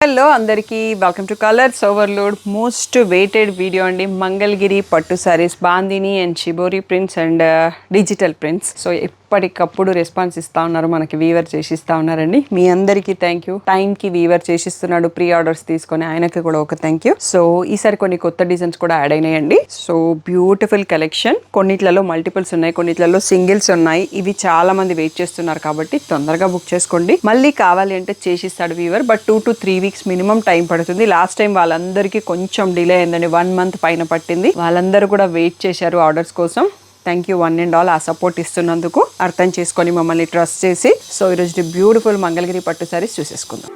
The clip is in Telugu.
హలో అందరికీ welcome to Colors Overload most weighted video అండి. మంగళగిరి పట్టు saris, bandhani and shibori prints and digital prints. So ఎప్పటికప్పుడు రెస్పాన్స్ ఇస్తా ఉన్నారు, మనకి వీవర్ చేసిస్తా ఉన్నారండి. మీ అందరికీ థ్యాంక్ యూ. టైంకి వీవర్ చేసిస్తున్నాడు, ప్రీ ఆర్డర్స్ తీసుకొని ఆయనకి కూడా ఒక థ్యాంక్ యూ. సో ఈసారి కొన్ని కొత్త డిజైన్స్ కూడా యాడ్ అయినాయండి. So beautiful collection. కొన్నిట్లలో మల్టిపుల్స్ ఉన్నాయి, కొన్నిట్లలో సింగిల్స్ ఉన్నాయి. ఇవి చాలా మంది వెయిట్ చేస్తున్నారు కాబట్టి తొందరగా బుక్ చేసుకోండి. మళ్ళీ కావాలి అంటే చేసిస్తాడు weaver, but 2 to 3 weeks minimum time పడుతుంది. లాస్ట్ టైం వాళ్ళందరికీ కొంచెం డిలే అయిందండి, 1 month పైన పట్టింది. వాళ్ళందరూ కూడా వెయిట్ చేశారు ఆర్డర్స్ కోసం. Thank you one and all, ఆ సపోర్ట్ ఇస్తున్నందుకు. అర్థం చేసుకొని మమ్మల్ని ట్రస్ట్ చేసి. సో ఈరోజు బ్యూటిఫుల్ మంగళగిరి పట్టు సారీస్ చూసేసుకుందాం.